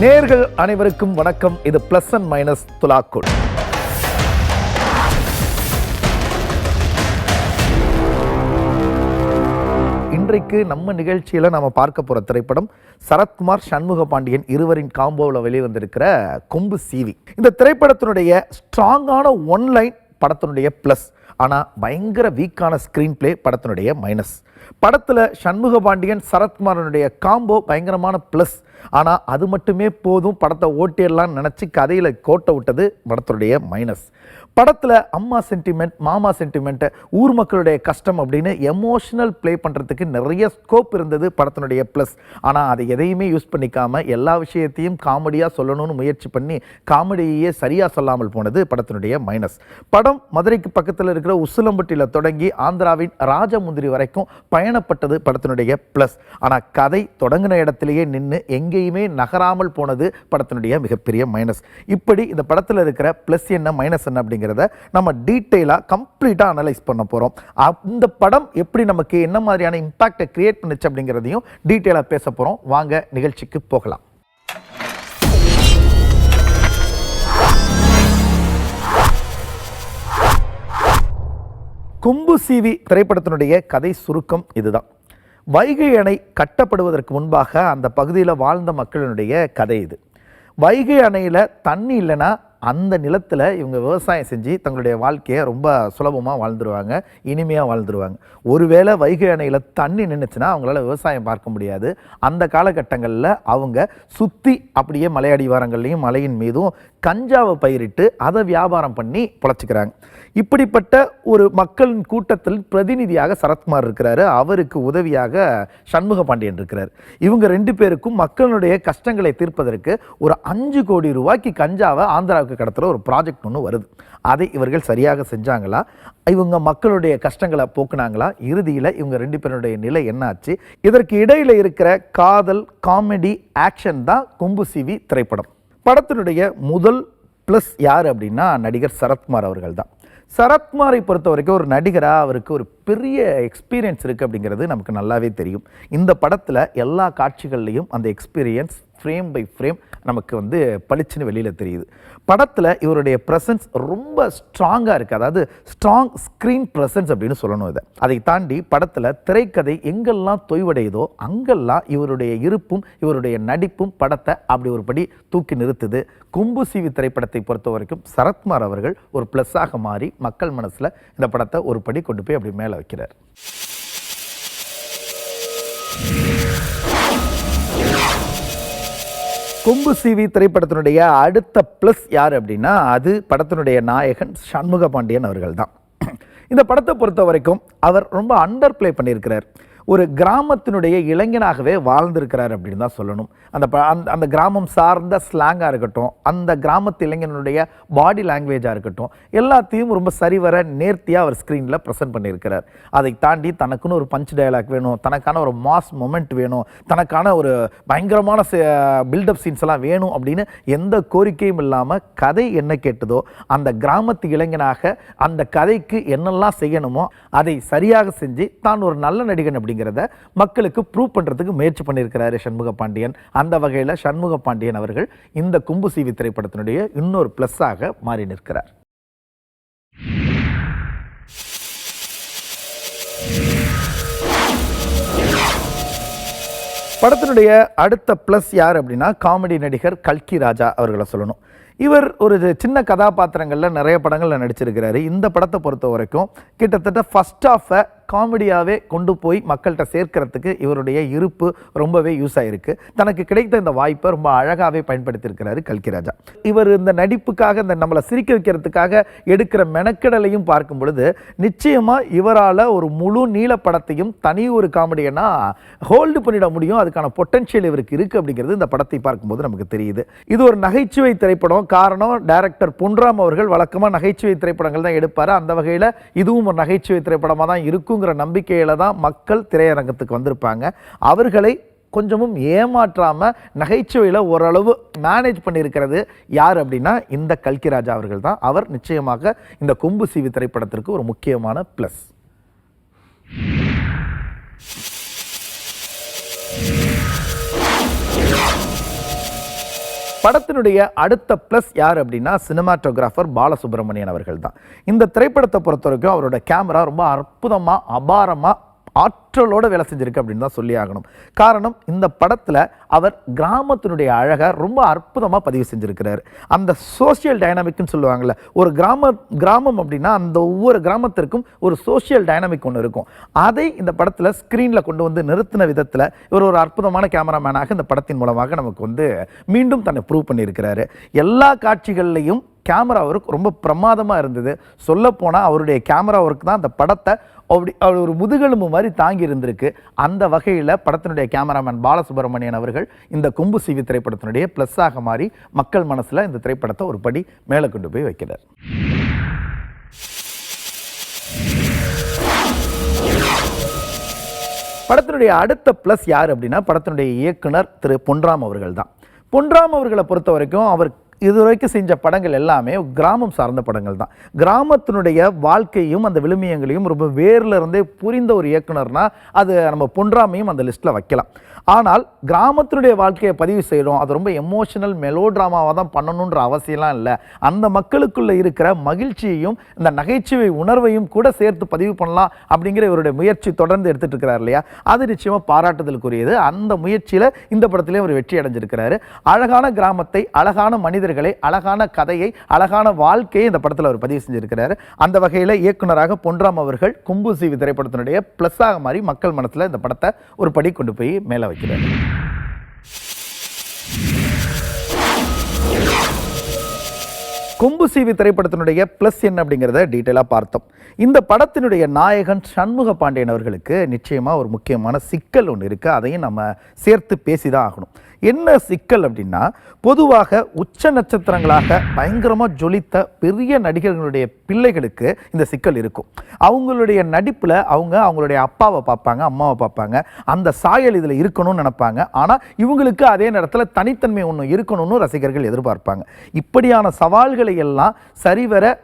நேயர்கள் அனைவருக்கும் வணக்கம். இது பிளஸ் அண்ட் மைனஸ் துலாக்குள். இன்றைக்கு நம்ம நிகழ்ச்சியில் நாம பார்க்க போற திரைப்படம் சரத்குமார் சண்முக பாண்டியன் இருவரின் காம்போவில் வெளிவந்திருக்கிற கொம்பு சீவி. இந்த திரைப்படத்தினுடைய ஸ்ட்ராங்கான ஒன்லைன் படத்தினுடைய பிளஸ், ஆனால் பயங்கர வீக்கான ஸ்க்ரீன் பிளே படத்தினுடைய மைனஸ். படத்தில் சண்முக பாண்டியன் சரத்குமாரனுடைய காம்போ பயங்கரமான ப்ளஸ், ஆனால் அது மட்டுமே போதும் படத்தை ஓட்டிடலான்னு நினச்சி கதையில் கோட்டை விட்டது படத்தினுடைய மைனஸ். படத்தில் அம்மா சென்டிமெண்ட், மாமா சென்டிமெண்ட்டு, ஊர் மக்களுடைய கஷ்டம் அப்படின்னு எமோஷனல் ப்ளே பண்ணுறதுக்கு நிறைய ஸ்கோப் இருந்தது படத்தினுடைய ப்ளஸ். ஆனால் அதை எதையுமே யூஸ் பண்ணிக்காமல் எல்லா விஷயத்தையும் காமெடியாக சொல்லணும்னு முயற்சி பண்ணி காமெடியே சரியாக சொல்லாமல் போனது படத்தினுடைய மைனஸ். படம் மதுரைக்கு பக்கத்தில் இருக்கிற உசிலம்பட்டியில் தொடங்கி ஆந்திராவின் ராஜமுந்திரி வரைக்கும் பயணப்பட்டது படத்தினுடைய ப்ளஸ். ஆனால் கதை தொடங்கின இடத்திலேயே நின்று எங்கேயுமே நகராமல் போனது படத்தினுடைய மிகப்பெரிய மைனஸ். இப்படி இந்த படத்தில் இருக்கிற ப்ளஸ் என்ன மைனஸ் என்ன அப்படிங்கிறத நம்ம டீட்டெயிலாக கம்ப்ளீட்டாக அனலைஸ் பண்ண போகிறோம். அந்த படம் எப்படி நமக்கு என்ன மாதிரியான இம்பாக்டை கிரியேட் பண்ணுச்சு அப்படிங்கிறதையும் டீட்டெயிலாக பேச போகிறோம். வாங்க நிகழ்ச்சிக்கு போகலாம். கொம்பு சீவி திரைப்படத்தினுடைய கதை சுருக்கம் இதுதான். வைகை அணை கட்டப்படுவதற்கு முன்பாக அந்த பகுதியில் வாழ்ந்த மக்களினுடைய கதை இது. வைகை அணையில் தண்ணி இல்லைன்னா அந்த நிலத்தில் இவங்க விவசாயம் செஞ்சு தங்களுடைய வாழ்க்கையை ரொம்ப சுலபமாக வாழ்ந்துருவாங்க, இனிமையாக வாழ்ந்துருவாங்க. ஒருவேளை வைகை அணையில் தண்ணி நின்றுச்சுன்னா அவங்களால விவசாயம் பார்க்க முடியாது. அந்த காலகட்டங்களில் அவங்க சுற்றி அப்படியே மலையடிவாரங்கள்லையும் மலையின் மீதும் கஞ்சாவை பயிரிட்டு அதை வியாபாரம் பண்ணி பொழைச்சிக்கிறாங்க. இப்படிப்பட்ட ஒரு மக்களின் கூட்டத்தில் பிரதிநிதியாக சரத்குமார் இருக்கிறாரு. அவருக்கு உதவியாக சண்முக பாண்டியன் இருக்கிறார். இவங்க ரெண்டு பேருக்கும் மக்களுடைய கஷ்டங்களை தீர்ப்பதற்கு ஒரு 5 கோடி ரூபாய்க்கு கஞ்சாவை ஆந்திராவுக்கு கடத்துகிற ஒரு ப்ராஜெக்ட் ஒன்று வருது. அதை இவர்கள் சரியாக செஞ்சாங்களா? இவங்க மக்களுடைய கஷ்டங்களை போக்குனாங்களா? இறுதியில் இவங்க ரெண்டு பேருடைய நிலை என்னாச்சு? இதற்கு இடையில் இருக்கிற காதல், காமெடி, ஆக்ஷன் தான் கொம்பு சீவி திரைப்படம். படத்தினுடைய முதல் ப்ளஸ் யார் அப்படின்னா நடிகர் சரத்குமார் அவர்கள் தான். சரத்குமாரை பொறுத்த வரைக்கும் ஒரு நடிகராக அவருக்கு ஒரு பெரிய எக்ஸ்பீரியன்ஸ் இருக்குது அப்படிங்கிறது நமக்கு நல்லாவே தெரியும். இந்த படத்தில் எல்லா காட்சிகள்லையும் அந்த எக்ஸ்பீரியன்ஸ் ஃப்ரேம் பை ஃப்ரேம் நமக்கு பளிச்சுன்னு வெளியில் தெரியுது. படத்தில் இவருடைய ப்ரெசன்ஸ் ரொம்ப ஸ்ட்ராங்காக இருக்குது. அதாவது ஸ்ட்ராங் ஸ்க்ரீன் ப்ரெசன்ஸ் அப்படின்னு சொல்லணும் இதை. அதை தாண்டி படத்தில் திரைக்கதை எங்கெல்லாம் தொய்வடையுதோ அங்கெல்லாம் இவருடைய இருப்பும் இவருடைய நடிப்பும் படத்தை அப்படி ஒரு படி தூக்கி நிறுத்துது. கொம்பு சீவி திரைப்படத்தை பொறுத்த வரைக்கும் சரத்குமார் அவர்கள் ஒரு ப்ளஸ்ஸாக மாறி மக்கள் மனசில் இந்த படத்தை ஒரு படி கொண்டு போய் அப்படி மேலே வைக்கிறார். கொம்பு சீவி திரைப்படத்தினுடைய அடுத்த ப்ளஸ் யார் அப்படின்னா அது படத்தினுடைய நாயகன் சண்முக பாண்டியன் அவர்கள் தான். இந்த படத்தை பொறுத்த வரைக்கும் அவர் ரொம்ப அண்டர் பிளே பண்ணியிருக்கிறார். ஒரு கிராமத்தினுடைய இளைஞனாகவே வாழ்ந்திருக்கிறார் அப்படின்னு தான் சொல்லணும். அந்த கிராமம் சார்ந்த ஸ்லாங்காக இருக்கட்டும், அந்த கிராமத்து இளைஞனுடைய பாடி லாங்குவேஜாக இருக்கட்டும், எல்லாத்தையும் ரொம்ப சரிவர நேர்த்தியாக அவர் ஸ்க்ரீனில் ப்ரெசென்ட் பண்ணியிருக்கிறார். அதை தாண்டி தனக்குன்னு ஒரு பஞ்ச் டயலாக் வேணும், தனக்கான ஒரு மாஸ் மொமெண்ட் வேணும், தனக்கான ஒரு பயங்கரமான பில்டப் சீன்ஸ் எல்லாம் வேணும் அப்படின்னு எந்த கோரிக்கையும் இல்லாமல் கதை என்ன கேட்டதோ அந்த கிராமத்து இளைஞனாக அந்த கதைக்கு என்னெல்லாம் செய்யணுமோ அதை சரியாக செஞ்சு தான் ஒரு நல்ல நடிகன் அப்படிங்கிறத மக்களுக்கு ப்ரூவ் பண்ணுறதுக்கு முயற்சி பண்ணியிருக்கிறாரு சண்முக பாண்டியன். அந்த வகையில் சண்முக பாண்டியன் அவர்கள் இந்த கொம்பு சீவி திரைப்படத்தினுடைய இன்னொரு ப்ளஸ்ஸாக மாறி நிற்கிறார். படத்தினுடைய அடுத்த ப்ளஸ் யார் அப்படின்னா காமெடி நடிகர் கல்கி ராஜா அவர்களை சொல்லணும். இவர் ஒரு சின்ன கதாபாத்திரங்களில் நிறைய படங்களில் நடிச்சிருக்கிறாரு. இந்த படத்தை பொறுத்த வரைக்கும் கிட்டத்தட்ட ஃபர்ஸ்ட் ஆஃபை காமெடியாகவே கொண்டு போய் மக்கள்கிட்ட சேர்க்கறதுக்கு இவருடைய இருப்பு ரொம்பவே யூஸ் ஆகிருக்கு. தனக்கு கிடைத்த இந்த வாய்ப்பை ரொம்ப அழகாகவே பயன்படுத்தியிருக்கிறாரு கல்கி ராஜா. இவர் இந்த நடிப்புக்காக இந்த நம்மளை சிரிக்க வைக்கிறதுக்காக எடுக்கிற மெனக்கெடலையும் பார்க்கும் பொழுது நிச்சயமாக இவரால் ஒரு முழு நீள படத்தையும் தனி ஒரு காமெடியனா ஹோல்டு பண்ணிட முடியும். அதுக்கான பொட்டன்ஷியல் இவருக்கு இருக்குது அப்படிங்கிறது இந்த படத்தை பார்க்கும்போது நமக்கு தெரியுது. இது ஒரு நகைச்சுவை திரைப்படம். காரணம், டைரக்டர் பொன்ராம் அவர்கள் வழக்கமாக நகைச்சுவை திரைப்படங்கள் தான் எடுப்பார். அந்த வகையில் இதுவும் ஒரு நகைச்சுவை திரைப்படமாக தான் இருக்கும் நம்பிக்கையில தான் மக்கள் திரையரங்கத்துக்கு வந்திருப்பாங்க. அவர்களை கொஞ்சமும் ஏமாற்றாம நகைச்சுவையில் ஓரளவு மேனேஜ் பண்ணியிருக்கிறது யார் அப்படின்னா இந்த கல்கி ராஜா அவர்கள் தான். அவர் நிச்சயமாக இந்த கொம்பு சீவி திரைப்படத்திற்கு ஒரு முக்கியமான ப்ளஸ். படத்தினுடைய அடுத்த ப்ளஸ் யார் அப்படின்னா சினிமாட்டோகிராஃபர் பாலசுப்ரமணியன் அவர்கள் தான். இந்த திரைப்படத்தை பொறுத்த வரைக்கும் அவரோட கேமரா ரொம்ப அற்புதமாக அபாரமாக ஆற்றலோடு வேலை செஞ்சிருக்கு அப்படின்னு தான் சொல்லி ஆகணும். காரணம், இந்த படத்தில் அவர் கிராமத்தினுடைய அழகை ரொம்ப அற்புதமாக பதிவு செஞ்சுருக்கிறார். அந்த சோசியல் டைனாமிக்னு சொல்லுவாங்கள்ல, ஒரு கிராமம் அப்படின்னா அந்த ஒவ்வொரு கிராமத்திற்கும் ஒரு சோசியல் டைனாமிக் ஒன்று இருக்கும். அதை இந்த படத்தில் ஸ்க்ரீனில் கொண்டு வந்து நிறுத்தின விதத்தில் இவர் ஒரு அற்புதமான கேமராமேனாக இந்த படத்தின் மூலமாக நமக்கு மீண்டும் தன்னை ப்ரூவ் பண்ணியிருக்கிறாரு. எல்லா காட்சிகள்லையும் கேமரா ஒர்க் ரொம்ப பிரமாதமாக இருந்தது. சொல்லப்போனால் அவருடைய கேமரா ஒர்க் தான் அந்த படத்தை அவர் ஒரு முதுகெலும்பு மாதிரி தாங்கி இருந்திருக்கு. அந்த வகையில் படத்தினுடைய கேமராமேன் பாலசுப்ரமணியன் அவர்கள் இந்த கொம்பு சீவி திரைப்படத்தினுடைய ப்ளஸ்ஸாக மாறி மக்கள் மனசில் இந்த திரைப்படத்தை ஒரு படி மேலே கொண்டு போய் வைக்கிறார். படத்தினுடைய அடுத்த ப்ளஸ் யார் அப்படின்னா படத்தினுடைய இயக்குனர் திரு பொன்ராம் அவர்கள் தான். பொன்ராம் அவர்களை பொறுத்த வரைக்கும் அவர் இதுவரைக்கும் செஞ்ச படங்கள் எல்லாமே கிராமம் சார்ந்த படங்கள் தான். கிராமத்தினுடைய வாழ்க்கையும் அந்த விழுமியங்களையும் ரொம்ப வேர்ல இருந்தே புரிந்த ஒரு இயக்குனர்னா அது நம்ம பொன்ராமையும் அந்த லிஸ்ட்டில் வைக்கலாம். ஆனால் கிராமத்தினுடைய வாழ்க்கையை பதிவு செய்கிறோம், அது ரொம்ப எமோஷனல் மெலோட்ராமாவாக தான் பண்ணணுன்ற அவசியம்லாம் இல்லை. அந்த மக்களுக்குள்ளே இருக்கிற மகிழ்ச்சியையும் இந்த நகைச்சுவை உணர்வையும் கூட சேர்த்து பதிவு பண்ணலாம் அப்படிங்கிற இவருடைய முயற்சி தொடர்ந்து எடுத்துகிட்டு இருக்கிறார் இல்லையா, அது நிச்சயமாக பாராட்டுதலுக்குரியது. அந்த முயற்சியில் இந்த படத்திலே ஒரு வெற்றி அடைஞ்சிருக்கிறாரு. அழகான கிராமத்தை, அழகான மனிதர்களை, அழகான கதையை, அழகான வாழ்க்கையை இந்த படத்தில் அவர் பதிவு செஞ்சிருக்கிறாரு. அந்த வகையில் இயக்குனராக பொன்ராம் அவர்கள் கொம்பு சீவி திரைப்படத்தினுடைய ப்ளஸ்ஸாக மாறி மக்கள் மனத்தில் இந்த படத்தை ஒரு படி கொண்டு போய் மேலே வைக்கிறார். கொம்பு சீவி திரைப்படத்தினுடைய ப்ளஸ் என்ன அப்படிங்கிறத டீட்டெயிலாக பார்த்தோம். இந்த படத்தினுடைய நாயகன் சண்முக பாண்டியன் அவர்களுக்கு நிச்சயமாக ஒரு முக்கியமான சிக்கல் ஒன்று இருக்குது. அதையும் நம்ம சேர்த்து பேசி தான் ஆகணும். என்ன சிக்கல் அப்படின்னா, பொதுவாக உச்ச நட்சத்திரங்களாக பயங்கரமாக ஜொலித்த பெரிய நடிகர்களுடைய பிள்ளைகளுக்கு இந்த சிக்கல் இருக்கும். அவங்களுடைய நடிப்பில் அவங்களுடைய அப்பாவை பார்ப்பாங்க, அம்மாவை பார்ப்பாங்க, அந்த சாயல் இதில் இருக்கணும்னு நினைப்பாங்க. ஆனால் இவங்களுக்கு அதே நேரத்தில் தனித்தன்மை ஒன்று இருக்கணும்னு ரசிகர்கள் எதிர்பார்ப்பாங்க. இப்படியான சவால்களை எல்லாம் சரிவர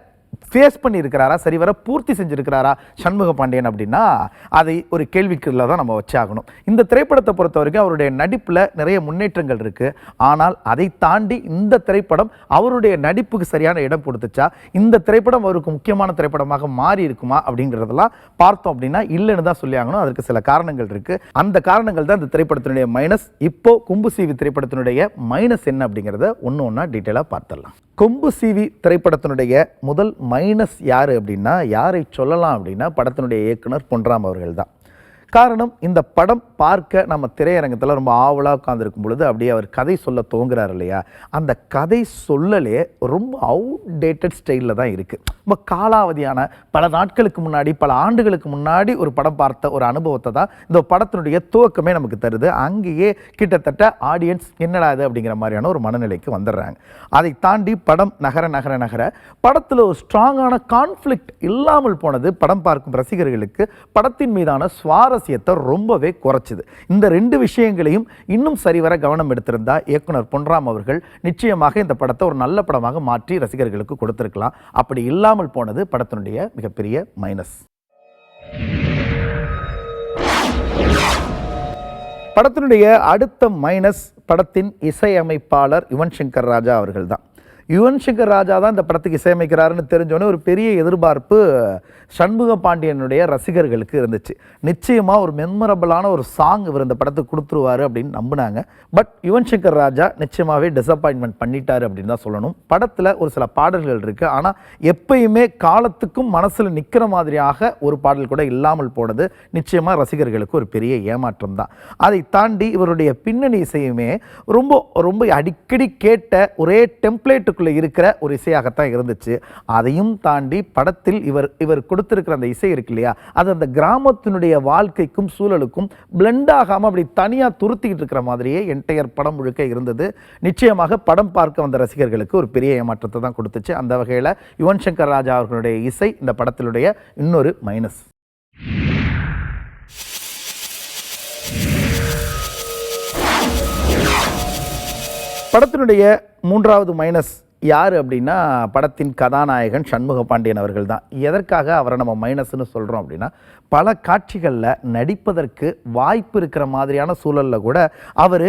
ஃபேஸ் பண்ணியிருக்கிறாரா, சரிவர பூர்த்தி செஞ்சுருக்கிறாரா சண்முக பாண்டியன் அப்படின்னா அதை ஒரு கேள்விக்குள்ள தான் நம்ம வச்சாகணும். இந்த திரைப்படத்தை பொறுத்த வரைக்கும் அவருடைய நடிப்பில் நிறைய முன்னேற்றங்கள் இருக்குது. ஆனால் அதை தாண்டி இந்த திரைப்படம் அவருடைய நடிப்புக்கு சரியான இடம் கொடுத்துச்சா, இந்த திரைப்படம் அவருக்கு முக்கியமான திரைப்படமாக மாறி இருக்குமா அப்படிங்கிறதெல்லாம் பார்த்தோம் அப்படின்னா இல்லைன்னு தான் சொல்லி ஆகணும். அதற்கு சில காரணங்கள் இருக்குது. அந்த காரணங்கள் தான் இந்த திரைப்படத்தினுடைய மைனஸ். இப்போ கொம்பு சீவி திரைப்படத்தினுடைய மைனஸ் என்ன அப்படிங்கிறத ஒன்று ஒன்றா டீட்டெயிலாக பார்த்துடலாம். கொம்பு சீவி திரைப்படத்தினுடைய முதல் மைனஸ் யார் அப்படின்னா, யாரை சொல்லலாம் அப்படின்னா படத்தினுடைய இயக்குனர் பொன்ராம் அவர்கள் தான். காரணம், இந்த படம் பார்க்க நம்ம திரையரங்கத்தில் ரொம்ப ஆவலாக உட்காந்துருக்கும் பொழுது அப்படியே அவர் கதை சொல்ல துவங்குறார் இல்லையா, அந்த கதை சொல்லலே ரொம்ப அவுடேட்டட் ஸ்டைலில் தான் இருக்குது. ரொம்ப காலாவதியான பல நாட்களுக்கு முன்னாடி, பல ஆண்டுகளுக்கு முன்னாடி ஒரு படம் பார்த்த ஒரு அனுபவத்தை தான் இந்த படத்தினுடைய துவக்கமே நமக்கு தருது. அங்கேயே கிட்டத்தட்ட ஆடியன்ஸ் என்னடா இது அப்படிங்கிற மாதிரியான ஒரு மனநிலைக்கு வந்துடுறாங்க. அதை தாண்டி படம் நகர நகர நகர படத்தில் ஒரு ஸ்ட்ராங்கான கான்ஃப்ளிக்ட் இல்லாமல் போனது படம் பார்க்கும் ரசிகர்களுக்கு படத்தின் மீதான சுவாரஸ்யத்தை ரொம்பவே குறைச்சிது. இந்த ரெண்டு விஷயங்களையும் இன்னும் சரிவர கவனம் எடுத்திருந்தா இயக்குனர் பொன்ராம் அவர்கள் நிச்சயமாக இந்த படத்தை ஒரு நல்ல படமாக மாற்றி ரசிகர்களுக்கு கொடுத்திருக்கலாம். அப்படி இல்லாமல் போனது படத்தினுடைய மிகப்பெரிய மைனஸ். படத்தினுடைய அடுத்த மைனஸ் படத்தின் இசையமைப்பாளர் யுவன் சங்கர் ராஜா அவர்கள் தான். யுவன் சங்கர் ராஜா தான் இந்த படத்துக்கு இசையமைக்கிறாருன்னு தெரிஞ்சோன்னே ஒரு பெரிய எதிர்பார்ப்பு சண்முக பாண்டியனுடைய ரசிகர்களுக்கு இருந்துச்சு. நிச்சயமாக ஒரு மெமரபிளான ஒரு சாங் இவர் இந்த படத்துக்கு கொடுத்துருவார் அப்படின்னு நம்பினாங்க. பட் யுவன் சங்கர் ராஜா நிச்சயமாகவே டிசப்பாயின்மெண்ட் பண்ணிட்டார் அப்படின்னு தான் சொல்லணும். படத்தில் ஒரு சில பாடல்கள் இருக்குது, ஆனால் எப்பயுமே காலத்துக்கும் மனசில் நிற்கிற மாதிரியாக ஒரு பாடல் கூட இல்லாமல் போனது நிச்சயமாக ரசிகர்களுக்கு ஒரு பெரிய ஏமாற்றம் தான். அதை தாண்டி இவருடைய பின்னணி இசையுமே ரொம்ப ரொம்ப அடிக்கடி கேட்ட ஒரே டெம்ப்ளேட்டுக்குள்ளே இருக்கிற ஒரு இசையாகத்தான் இருந்துச்சு. அதையும் தாண்டி படத்தில் இவர் கொடுத்திருக்கிற அந்த இசை இருக்கு இல்லையா, அது அந்த கிராமத்தினுடைய வாழ்க்கைக்கும் சூழலுக்கும் பிளெண்ட் ஆகாமல் அப்படி தனியாக துருத்திக்கிட்டு இருக்கிற மாதிரியே என்டையர் படம் முழுக்க இருந்தது. நிச்சயமாக படம் பார்க்க வந்த ரசிகர்களுக்கு ஒரு பெரிய ஏமாற்றத்தை தான் கொடுத்துச்சு. அந்த வகையில் யுவன் சங்கர் ராஜா அவர்களுடைய இசை இந்த படத்தினுடைய இன்னொரு மைனஸ். படத்தினுடைய மூன்றாவது மைனஸ் யார் அப்படின்னா படத்தின் கதாநாயகன் சண்முக பாண்டியன் அவர்கள் தான். எதற்காக அவரை நம்ம மைனஸ்ன்னு சொல்கிறோம் அப்படின்னா, பல காட்சிகளில் நடிப்பதற்கு வாய்ப்பு இருக்கிற மாதிரியான சூழலில் கூட அவர்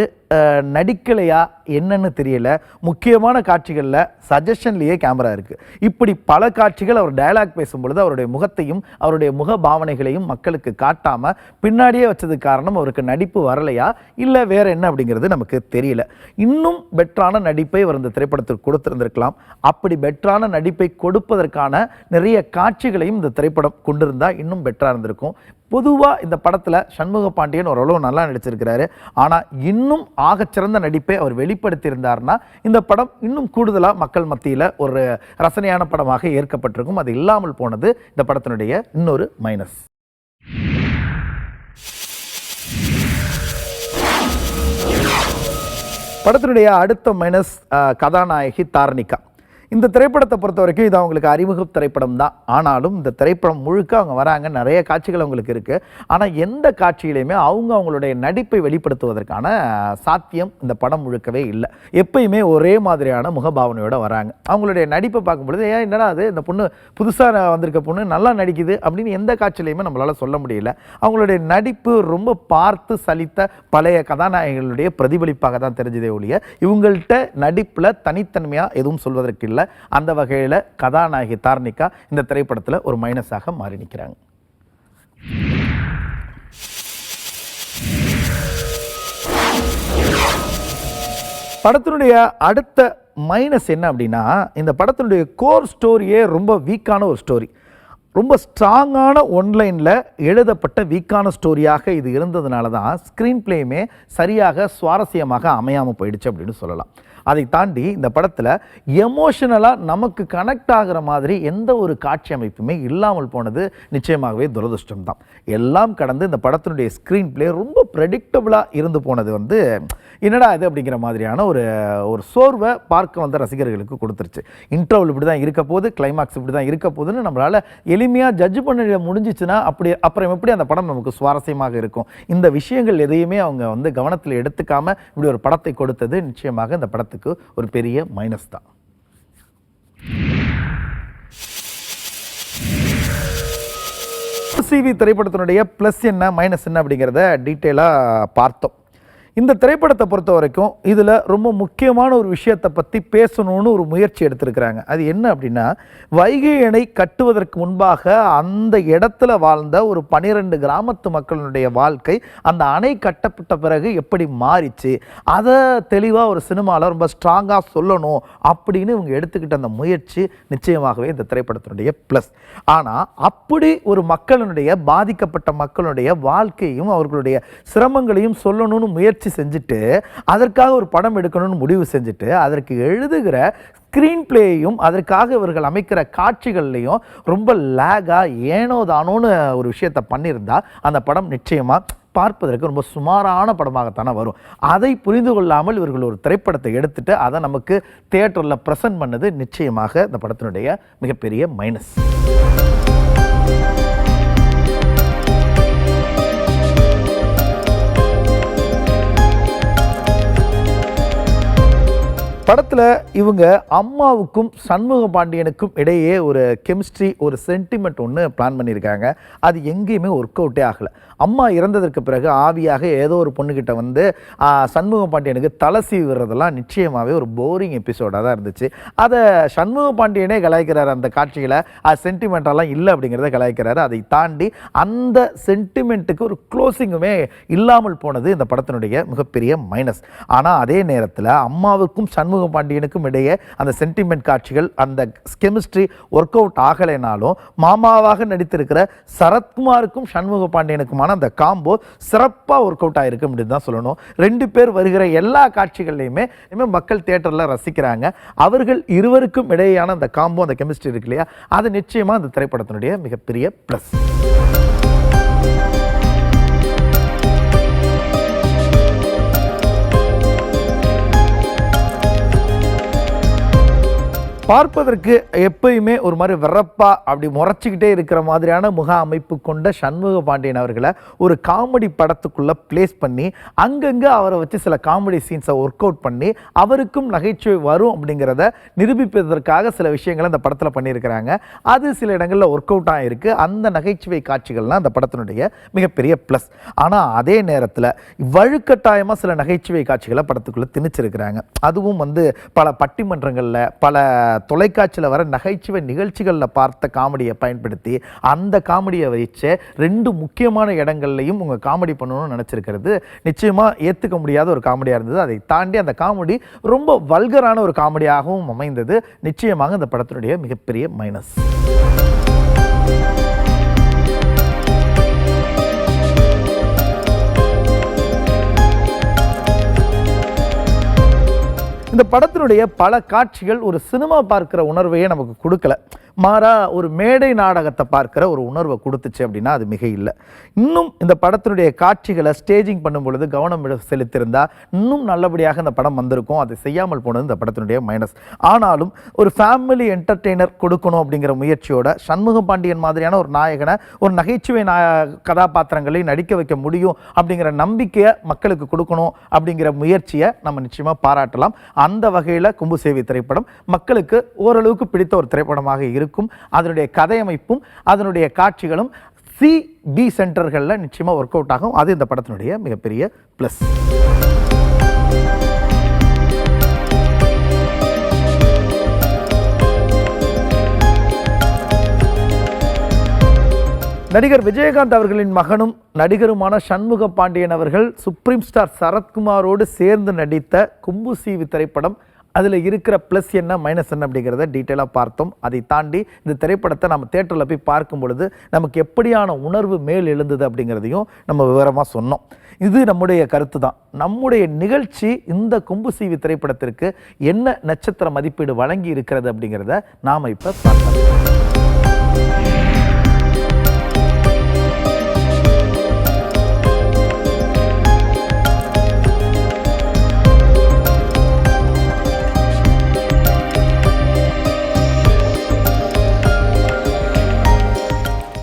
நடிக்கலையா என்னன்னு தெரியல. முக்கியமான காட்சிகளில் சஜஷன்லேயே கேமரா இருக்குது. இப்படி பல காட்சிகள் அவர் டயலாக் பேசும்பொழுது அவருடைய முகத்தையும் அவருடைய முக பாவனைகளையும் மக்களுக்கு காட்டாமல் பின்னாடியே வச்சதுக்கு காரணம் அவருக்கு நடிப்பு வரலையா இல்லை வேற என்ன அப்படிங்கிறது நமக்கு தெரியல. இன்னும் பெட்டரான நடிப்பை அவர் இந்த திரைப்படத்திற்கு கொடுத்திருந்திருக்கலாம். அப்படி பெட்டரான நடிப்பை கொடுப்பதற்கான நிறைய காட்சிகளையும் இந்த திரைப்படம் கொண்டிருந்தால் இன்னும் பெட்டராக இருந்திருக்கும். பொதுவாக இந்த படத்தில் சண்முக பாண்டியன் ஓரளவு நல்லா நடிச்சிருக்கிறாரு. ஆனால் இன்னும் ஆகச்சிறந்த நடிப்பை அவர் வெளிப்படுத்தியிருந்தார்னா இந்த படம் இன்னும் கூடுதலாக மக்கள் மத்தியில் ஒரு ரசனையான படமாக ஏற்கப்பட்டிருக்கும். அது இல்லாமல் போனது இந்த படத்தினுடைய இன்னொரு மைனஸ். படத்தினுடைய அடுத்த மைனஸ் கதாநாயகி தாரணிகா. இந்த திரைப்படத்தை பொறுத்த வரைக்கும் இது அவங்களுக்கு அறிமுக திரைப்படம் தான். ஆனாலும் இந்த திரைப்படம் முழுக்க அவங்க வராங்க, நிறைய காட்சிகள் அவங்களுக்கு இருக்குது. ஆனால் எந்த காட்சியிலையுமே அவங்களுடைய நடிப்பை வெளிப்படுத்துவதற்கான சாத்தியம் இந்த படம் முழுக்கவே இல்லை. எப்பயுமே ஒரே மாதிரியான முகபாவனையோடு வராங்க. அவங்களுடைய நடிப்பை பார்க்கும்பொழுது என்னடா அது இந்த பொண்ணு புதுசாக வந்திருக்க பொண்ணு நல்லா நடிக்குது அப்படின்னு எந்த காட்சியிலையுமே நம்மளால் சொல்ல முடியல. அவங்களுடைய நடிப்பு ரொம்ப பார்த்து சலித்த பழைய கதாநாயகர்களுடைய பிரதிபலிப்பாக தான் தெரிஞ்சதே ஒழிய இவங்கள்ட்ட நடிப்பில் தனித்தன்மையாக எதுவும் சொல்வதற்கு இல்லை. அந்த வகையில் கதாநாயகி தாரணிகா இந்த திரைப்படத்தில் ஒரு மைனஸாக மாறி நிற்கிறாங்க. படத்தினுடைய அடுத்த மைனஸ் என்ன அப்படின்னா, இந்த படத்தினுடைய கோர் ஸ்டோரியே ரொம்ப வீக்கான ஒரு ஸ்டோரி. ரொம்ப ஸ்ட்ராங்கான ஒன்லைனில் எழுதப்பட்ட வீக்கான ஸ்டோரியாக இது இருந்ததுனால தான் ஸ்க்ரீன் பிளேயுமே சரியாக சுவாரஸ்யமாக அமையாமல் போயிடுச்சு அப்படின்னு சொல்லலாம். அதை தாண்டி இந்த படத்தில் எமோஷனலாக நமக்கு கனெக்ட் ஆகிற மாதிரி எந்த ஒரு காட்சி அமைப்புமே இல்லாமல் போனது நிச்சயமாகவே துரதிருஷ்டம் தான். எல்லாம் கடந்து இந்த படத்தினுடைய ஸ்க்ரீன் பிளே ரொம்ப ப்ரெடிக்டபுளாக இருந்து போனது என்னடா இது அப்படிங்கிற மாதிரியான ஒரு சோர்வை பார்க்க வந்த ரசிகர்களுக்கு கொடுத்துருச்சு. இன்ட்ரோவல் இப்படி தான் இருக்க போகுது, கிளைமாக்ஸ் இப்படி தான் இருக்க போகுதுன்னு நம்மளால் எளிமையாக ஜட்ஜ் பண்ண முடிஞ்சிச்சுன்னா அப்புறம் எப்படி அந்த படம் நமக்கு சுவாரஸ்யமாக இருக்கும். இந்த விஷயங்கள் எதையுமே அவங்க கவனத்தில் எடுத்துக்காமல் இப்படி ஒரு படத்தை கொடுத்தது நிச்சயமாக இந்த படத்தை ஒரு பெரிய மைனஸ் தான். சிவி திரைப்படத்தினுடைய பிளஸ் என்ன மைனஸ் என்ன அப்படிங்கிறத டீட்டெயிலா பார்த்தோம். இந்த திரைப்படத்தை பொறுத்த வரைக்கும் இதில் ரொம்ப முக்கியமான ஒரு விஷயத்தை பற்றி பேசணும்னு ஒரு முயற்சி எடுத்திருக்கிறாங்க. அது என்ன அப்படின்னா, வைகை அணை கட்டுவதற்கு முன்பாக அந்த இடத்துல வாழ்ந்த ஒரு 12 கிராமத்து மக்களுடைய வாழ்க்கை அந்த அணை கட்டப்பட்ட பிறகு எப்படி மாறிச்சு, அதை தெளிவாக ஒரு சினிமாவில் ரொம்ப ஸ்ட்ராங்காக சொல்லணும் அப்படின்னு இவங்க எடுத்துக்கிட்ட அந்த முயற்சி நிச்சயமாகவே இந்த திரைப்படத்தினுடைய ப்ளஸ். ஆனால் அப்படி ஒரு மக்களுடைய பாதிக்கப்பட்ட மக்களுடைய வாழ்க்கையும் அவர்களுடைய சிரமங்களையும் சொல்லணும்னு முயற்சி செஞ்சுட்டு அதற்காக ஒரு படம் எடுக்கணும்னு முடிவு செஞ்சுட்டு அதற்கு எழுதுகிற ஸ்க்ரீன் பிளேயும் அதற்காக இவர்கள் அமைக்கிற காட்சிகள்லையும் ரொம்ப லேகா ஏனோதானோன்னு ஒரு விஷயத்தை பண்ணியிருந்தா அந்த படம் நிச்சயமாக பார்ப்பதற்கு ரொம்ப சுமாரான படமாகத்தானே வரும். அதை புரிந்து கொள்ளாமல் இவர்கள் ஒரு திரைப்படத்தை எடுத்துட்டு அதை நமக்கு தியேட்டரில் ப்ரெசென்ட் பண்ணது நிச்சயமாக இந்த படத்தினுடைய மிகப்பெரிய மைனஸ். படத்தில் இவங்க அம்மாவுக்கும் சண்முக பாண்டியனுக்கும் இடையே ஒரு கெமிஸ்ட்ரி ஒரு சென்டிமெண்ட் ஒன்று பிளான் பண்ணியிருக்காங்க. அது எங்கேயுமே ஒர்க் அவுட்டே ஆகலை. அம்மா இறந்ததற்கு பிறகு ஆவியாக ஏதோ ஒரு பொண்ணுக்கிட்ட சண்முக பாண்டியனுக்கு தலை சீவுறதெல்லாம் நிச்சயமாகவே ஒரு போரிங் எபிசோடாக தான் இருந்துச்சு. அதை சண்முக பாண்டியனே கலாய்க்கிறார். அந்த காட்சிகளை அது சென்டிமெண்ட்டெல்லாம் இல்லை அப்படிங்கிறத கலாய்க்கிறாரு. அதை தாண்டி அந்த சென்டிமெண்ட்டுக்கு ஒரு க்ளோசிங்குமே இல்லாமல் போனது இந்த படத்தினுடைய மிகப்பெரிய மைனஸ். ஆனால் அதே நேரத்தில் அம்மாவுக்கும் சண்முக பாண்டியனுக்கும் இடையே அந்த சென்டிமெண்ட் காட்சிகள் அந்த கெமிஸ்ட்ரி ஒர்க் அவுட் ஆகலைனாலும் மாமாவாக நடித்திருக்கிற சரத்குமாருக்கும் சண்முக பாண்டியனுக்குமான அந்த காம்போ சிறப்பாக ஒர்க் அவுட் ஆகிருக்கு அப்படின்னு தான் சொல்லணும். 2 பேர் வருகிற எல்லா காட்சிகள்லையுமே மக்கள் தியேட்டரில் ரசிக்கிறாங்க. அவர்கள் இருவருக்கும் இடையேயான அந்த காம்போ அந்த கெமிஸ்ட்ரி இருக்கு இல்லையா, அது நிச்சயமாக அந்த திரைப்படத்தினுடைய மிகப்பெரிய ப்ளஸ். பார்ப்பதற்கு எப்பயுமே ஒரு மாதிரி விறப்பா அப்படி முறைச்சிக்கிட்டே இருக்கிற மாதிரியான முக அமைப்பு கொண்ட சண்முக பாண்டியன் அவர்களை ஒரு காமெடி படத்துக்குள்ளே பிளேஸ் பண்ணி அங்கங்கே அவரை வச்சு சில காமெடி சீன்ஸை ஒர்க் அவுட் பண்ணி அவருக்கும் நகைச்சுவை வரும் அப்படிங்கிறத நிரூபிப்பதற்காக சில விஷயங்களை அந்த படத்தில் பண்ணியிருக்கிறாங்க. அது சில இடங்களில் ஒர்க் அவுட் ஆகிருக்கு. அந்த நகைச்சுவை காட்சிகள்லாம் அந்த படத்தினுடைய மிகப்பெரிய ப்ளஸ். ஆனால் அதே நேரத்தில் வழுக்கட்டாயமாக சில நகைச்சுவை காட்சிகளை படத்துக்குள்ளே திணிச்சிருக்கிறாங்க. அதுவும் பல பட்டிமன்றங்களில் பல தொலைக்காட்சியில் வர நகைச்சுவை நிகழ்ச்சிகளில் பார்த்த காமெடியை பயன்படுத்தி அந்த காமெடியை வச்சு 2 முக்கியமான இடங்கள்லையும் உங்கள் காமெடி பண்ணணும்னு நினச்சிருக்கிறது நிச்சயமாக ஏற்றுக்க முடியாத ஒரு காமெடியாக இருந்தது. அதை தாண்டி அந்த காமெடி ரொம்ப வல்கரான ஒரு காமெடியாகவும் அமைந்தது. நிச்சயமாக அந்த படத்தினுடைய மிகப்பெரிய மைனஸ். இந்த படத்தினுடைய பல காட்சிகள் ஒரு சினிமா பார்க்கிற உணர்வையே நமக்கு கொடுக்கல. மாறா ஒரு மேடை நாடகத்தை பார்க்கிற ஒரு உணர்வை கொடுத்துச்சு அப்படின்னா அது மிக இல்லை. இன்னும் இந்த படத்தினுடைய காட்சிகளை ஸ்டேஜிங் பண்ணும் பொழுது கவனம் செலுத்தியிருந்தா இன்னும் நல்லபடியாக இந்த படம் வந்திருக்கும். அதை செய்யாமல் போனது இந்த படத்தினுடைய மைனஸ். ஆனாலும் ஒரு ஃபேமிலி என்டர்டெய்னர் கொடுக்கணும் அப்படிங்கிற முயற்சியோட சண்முக பாண்டியன் மாதிரியான ஒரு நாயகனை ஒரு நகைச்சுவை கதாபாத்திரங்களை நடிக்க வைக்க முடியும் அப்படிங்கிற நம்பிக்கையை மக்களுக்கு கொடுக்கணும் அப்படிங்கிற முயற்சியை நம்ம நிச்சயமாக பாராட்டலாம். அந்த வகையில் கும்புசேவி திரைப்படம் மக்களுக்கு ஓரளவுக்கு பிடித்த ஒரு திரைப்படமாக இருக்கும். அதனுடைய கதையமைப்பும் அதனுடைய காட்சிகளும் CB சென்டர்களில் நிச்சயமாக ஒர்க் அவுட் ஆகும். அது இந்த படத்தினுடைய மிகப்பெரிய ப்ளஸ். நடிகர் விஜயகாந்த் அவர்களின் மகனும் நடிகருமான சண்முக பாண்டியன் அவர்கள் சுப்ரீம் ஸ்டார் சரத்குமாரோடு சேர்ந்து நடித்த கும்புசீவி திரைப்படம், அதில் இருக்கிற ப்ளஸ் என்ன மைனஸ் என்ன அப்படிங்கிறத டீட்டெயிலாக பார்த்தோம். அதை தாண்டி இந்த திரைப்படத்தை நம்ம தேட்டரில் போய் பார்க்கும் பொழுது நமக்கு எப்படியான உணர்வு மேல் எழுந்தது அப்படிங்கிறதையும் நம்ம விவரமாக சொன்னோம். இது நம்முடைய கருத்து தான். நம்முடைய நிகழ்ச்சி இந்த கும்புசீவி திரைப்படத்திற்கு என்ன நட்சத்திர மதிப்பீடு வழங்கி இருக்கிறது அப்படிங்கிறத நாம் இப்போ பார்க்கலாம்.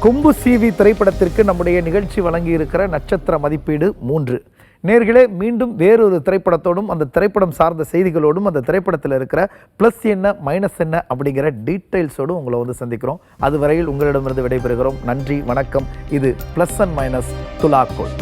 கும்புசீவி திரைப்படத்திற்கு நம்முடைய நிகழ்ச்சி வழங்கி இருக்கிற நட்சத்திர மதிப்பீடு 3. நேர்களே, மீண்டும் வேறொரு திரைப்படத்தோடும் அந்த திரைப்படம் சார்ந்த செய்திகளோடும் அந்த திரைப்படத்தில் இருக்கிற ப்ளஸ் என்ன மைனஸ் என்ன அப்படிங்கிற டீட்டெயில்ஸோடு உங்களை சந்திக்கிறோம். அதுவரையில் உங்களிடமிருந்து விடைபெறுகிறோம். நன்றி, வணக்கம். இது ப்ளஸ் அண்ட் மைனஸ் துலாக்கோல்.